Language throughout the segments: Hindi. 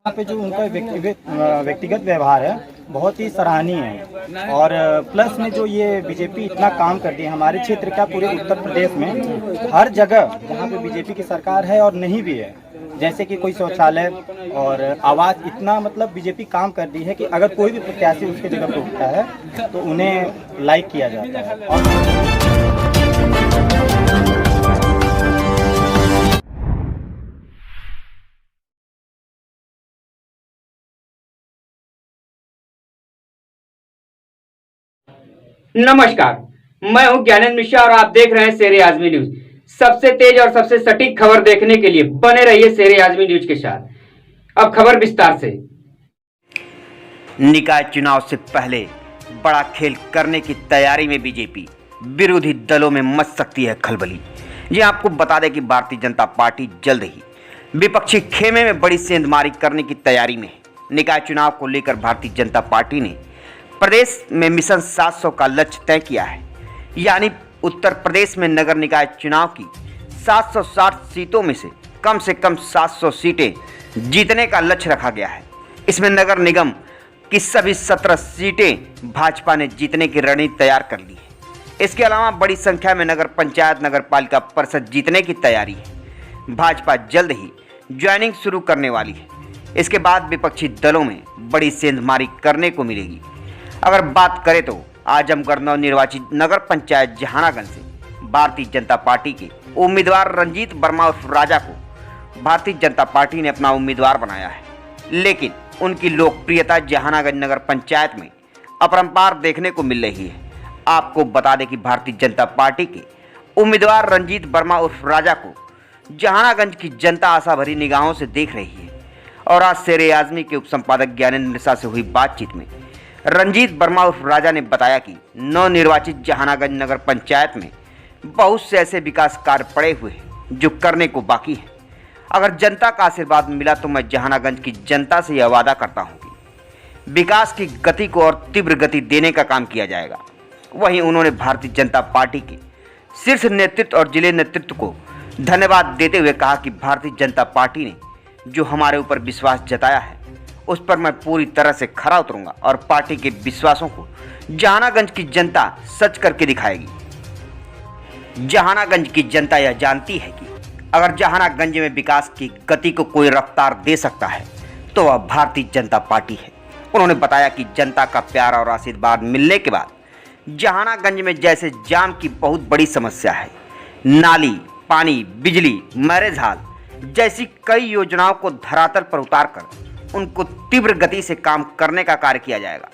यहाँ पे जो उनका व्यक्तिगत व्यवहार है बहुत ही सराहनीय है। और प्लस में जो ये बीजेपी इतना काम करती है हमारे क्षेत्र का, पूरे उत्तर प्रदेश में हर जगह जहाँ पे बीजेपी की सरकार है और नहीं भी है, जैसे कि कोई शौचालय और आवास, इतना मतलब बीजेपी काम कर दी है कि अगर कोई भी प्रत्याशी उसके जगह पे उठता है तो उन्हें लाइक किया जाता है। और नमस्कार, मैं हूं ज्ञानेंद्र मिश्रा और आप देख रहे हैं शेर आजमी न्यूज। सबसे तेज और सबसे सटीक खबर देखने के लिए बने रहिए शेर आजमी न्यूज के साथ। अब खबर विस्तार से। निकाय चुनाव से पहले बड़ा खेल करने की तैयारी में बीजेपी, विरोधी दलों में मच सकती है खलबली। ये आपको बता दें कि भारतीय जनता पार्टी जल्द ही विपक्षी खेमे में बड़ी सेंधमारी करने की तैयारी में है। निकाय चुनाव को लेकर भारतीय जनता पार्टी ने प्रदेश में मिशन 700 का लक्ष्य तय किया है। यानी उत्तर प्रदेश में नगर निकाय चुनाव की 760 सीटों में से कम 700 सीटें जीतने का लक्ष्य रखा गया है। इसमें नगर निगम की सभी 17 सीटें भाजपा ने जीतने की रणनीति तैयार कर ली है। इसके अलावा बड़ी संख्या में नगर पंचायत, नगर पालिका परिषद जीतने की तैयारी है। भाजपा जल्द ही ज्वाइनिंग शुरू करने वाली है। इसके बाद विपक्षी दलों में बड़ी सेंधमारी करने को मिलेगी। अगर बात करें तो आजमगढ़ नवनिर्वाचित नगर पंचायत जहानागंज से भारतीय जनता पार्टी के उम्मीदवार रंजीत वर्मा उर्फ राजा को भारतीय जनता पार्टी ने अपना उम्मीदवार बनाया है, लेकिन उनकी लोकप्रियता जहानागंज नगर पंचायत में अपरंपार देखने को मिल रही है। आपको बता दें कि भारतीय जनता पार्टी के उम्मीदवार रंजीत वर्मा उर्फ राजा को जहानागंज की जनता आशा भरी निगाहों से देख रही है। और आज शेर आजमी के उप संपादक ज्ञानेंद्र मिश्रा से हुई बातचीत में रंजीत वर्मा उर्फ राजा ने बताया कि नवनिर्वाचित जहानागंज नगर पंचायत में बहुत से ऐसे विकास कार्य पड़े हुए हैं जो करने को बाकी है। अगर जनता का आशीर्वाद मिला तो मैं जहानागंज की जनता से यह वादा करता हूं कि विकास की गति को और तीव्र गति देने का काम किया जाएगा। वहीं उन्होंने भारतीय जनता पार्टी के शीर्ष नेतृत्व और जिले नेतृत्व को धन्यवाद देते हुए कहा कि भारतीय जनता पार्टी ने जो हमारे ऊपर विश्वास जताया है उस पर मैं पूरी तरह से खरा उतरूंगा और पार्टी के विश्वासों को जहानागंज की जनता सच करके दिखाएगी। जहानागंज की जनता यह जानती है कि अगर जहानागंज में विकास की गति को कोई रफ्तार दे सकता है तो वह भारतीय जनता पार्टी है। उन्होंने बताया कि जनता का प्यार और आशीर्वाद मिलने के बाद जहानागंज में जैसे जाम की बहुत बड़ी समस्या है, नाली, पानी, बिजली, मैरेज हॉल जैसी कई योजनाओं को धरातल पर उतारकर उनको तीव्र गति से काम करने का कार्य किया जाएगा।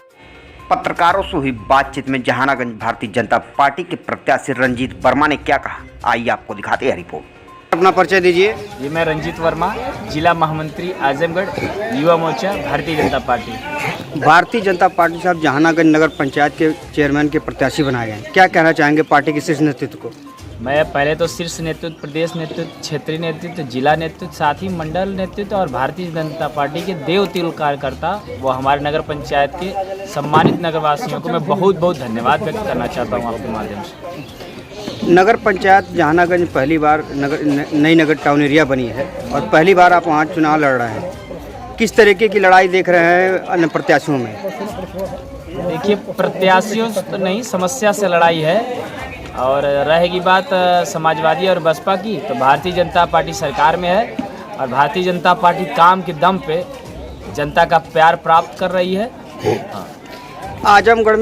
पत्रकारों से हुई बातचीत में जहानागंज भारतीय जनता पार्टी के प्रत्याशी रंजीत वर्मा ने क्या कहा, आइए आपको दिखाते हैं रिपोर्ट। अपना परिचय दीजिए। जी, मैं रंजीत वर्मा, जिला महामंत्री आजमगढ़, युवा मोर्चा, भारतीय जनता पार्टी। भारतीय जनता पार्टी साहब जहानागंज नगर पंचायत के चेयरमैन के प्रत्याशी बनाए गए, क्या कहना चाहेंगे पार्टी के शीर्ष नेतृत्व को? मैं पहले तो शीर्ष नेतृत्व, प्रदेश नेतृत्व, क्षेत्रीय नेतृत्व, जिला नेतृत्व, साथ ही मंडल नेतृत्व और भारतीय जनता पार्टी के देवतुल्य कार्यकर्ता वो हमारे नगर पंचायत के सम्मानित नगरवासियों को मैं बहुत बहुत धन्यवाद व्यक्त करना चाहता हूँ आपके माध्यम से। नगर पंचायत जहानागंज पहली बार नई नगर टाउन एरिया बनी है और पहली बार आप वहाँ चुनाव लड़ रहे हैं। किस तरीके की लड़ाई देख रहे हैं अन्य प्रत्याशियों में? देखिए, प्रत्याशियों से तो नहीं, समस्या से लड़ाई है। और रहेगी बात समाजवादी और बसपा की, तो भारतीय जनता पार्टी सरकार में है और भारतीय जनता पार्टी काम के दम पे जनता का प्यार प्राप्त कर रही है। आजमगढ़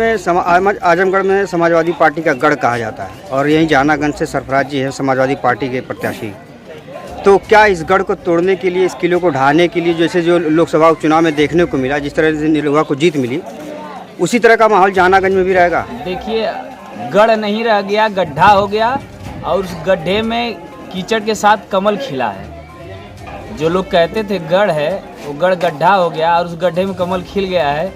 में समाजवादी पार्टी का गढ़ कहा जाता है और यहीं जहानागंज से सरफराज जी हैं समाजवादी पार्टी के प्रत्याशी। तो क्या इस गढ़ को तोड़ने के लिए, इस किले को ढहाने के लिए, जैसे जो लोकसभा उपचुनाव में देखने को मिला, जिस तरह से निरहुआ को जीत मिली, उसी तरह का माहौल जहानागंज में भी रहेगा? देखिए, गढ़ नहीं रह गया, गड्ढा हो गया और उस गड्ढे में कीचड़ के साथ कमल खिला है। जो लोग कहते थे गढ़ है, वो गढ़ गड्ढा हो गया और उस गड्ढे में कमल खिल गया है।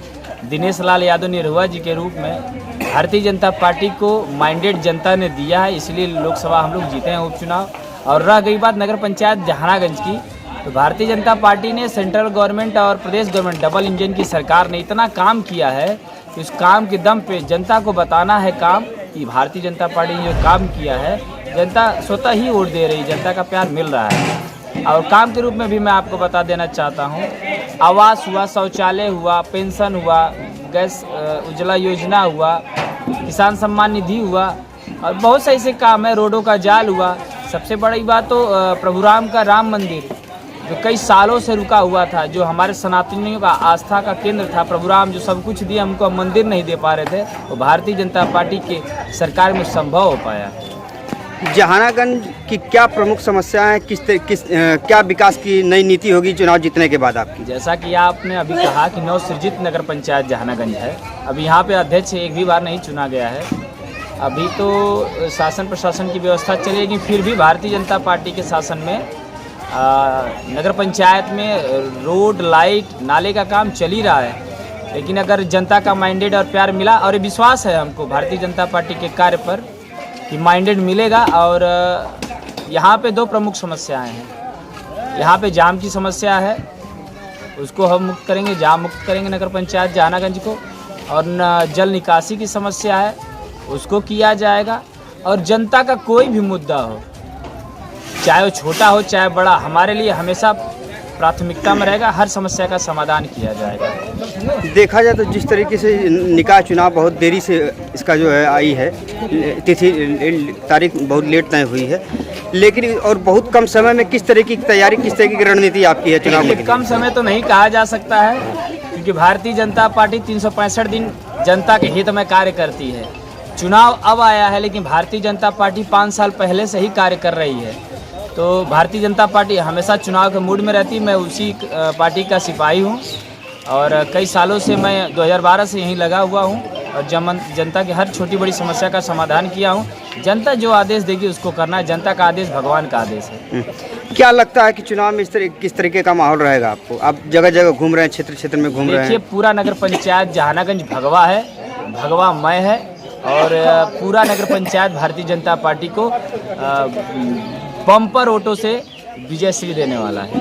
दिनेश लाल यादव निरहुआ जी के रूप में भारतीय जनता पार्टी को माइंडेड जनता ने दिया है, इसलिए लोकसभा हम लोग जीते हैं उपचुनाव। और रह गई बात नगर पंचायत जहानागंज की, तो भारतीय जनता पार्टी ने सेंट्रल गवर्नमेंट और प्रदेश गवर्नमेंट डबल इंजन की सरकार ने इतना काम किया है कि उस काम के दम पे जनता को बताना है काम कि भारतीय जनता पार्टी ने जो काम किया है जनता स्वतः ही वोट दे रही, जनता का प्यार मिल रहा है। और काम के रूप में भी मैं आपको बता देना चाहता हूँ आवास हुआ, शौचालय हुआ, पेंशन हुआ, गैस उज्ज्वला योजना हुआ, किसान सम्मान निधि हुआ और बहुत से ऐसे काम है, रोडों का जाल हुआ। सबसे बड़ी बात तो प्रभु राम का राम मंदिर जो कई सालों से रुका हुआ था, जो हमारे सनातनियों का आस्था का केंद्र था। प्रभु राम जो सब कुछ दिए हमको, मंदिर नहीं दे पा रहे थे, वो भारतीय जनता पार्टी के सरकार में संभव हो पाया। जहानागंज की क्या प्रमुख समस्याएं हैं, क्या विकास की नई नीति होगी चुनाव जीतने के बाद आपकी? जैसा कि आपने अभी कहा कि नवसृजित नगर पंचायत जहानागंज है, अभी यहाँ पे अध्यक्ष एक भी बार नहीं चुना गया है। अभी तो शासन प्रशासन की व्यवस्था चलेगी, फिर भी भारतीय जनता पार्टी के शासन में नगर पंचायत में रोड, लाइट, नाले का काम चल ही रहा है। लेकिन अगर जनता का माइंडेड और प्यार मिला, और विश्वास है हमको भारतीय जनता पार्टी के कार्य पर कि माइंडेड मिलेगा। और यहाँ पे दो प्रमुख समस्याएं हैं। यहाँ पे जाम की समस्या है, उसको हम मुक्त करेंगे, जाम मुक्त करेंगे नगर पंचायत जहानागंज को। और जल निकासी की समस्या है, उसको किया जाएगा। और जनता का कोई भी मुद्दा हो, चाहे वो छोटा हो चाहे बड़ा, हमारे लिए हमेशा प्राथमिकता में रहेगा, हर समस्या का समाधान किया जाएगा। देखा जाए तो जिस तरीके से निकाय चुनाव बहुत देरी से इसका जो है आई है, तिथि तारीख बहुत लेट तय हुई है, लेकिन और बहुत कम समय में किस तरह की तैयारी, किस तरह की रणनीति आपकी है चुनाव में? कम समय तो नहीं कहा जा सकता है, क्योंकि भारतीय जनता पार्टी 365 दिन जनता के हित में कार्य करती है। चुनाव अब आया है, लेकिन भारतीय जनता पार्टी 5 साल पहले से ही कार्य कर रही है। तो भारतीय जनता पार्टी हमेशा चुनाव के मूड में रहती। मैं उसी पार्टी का सिपाही हूँ और कई सालों से मैं 2012 से यहीं लगा हुआ हूँ और जनता की हर छोटी बड़ी समस्या का समाधान किया हूँ। जनता जो आदेश देगी उसको करना है, जनता का आदेश भगवान का आदेश है। क्या लगता है कि चुनाव में किस तरीके का माहौल रहेगा आपको? आप जगह जगह घूम रहे हैं, क्षेत्र क्षेत्र में घूम रहे हैं। देखिए, पूरा नगर पंचायत जहानागंज भगवा है, भगवामय है और पूरा नगर पंचायत भारतीय जनता पार्टी को बम्पर वोटों से विजय श्री देने वाला है।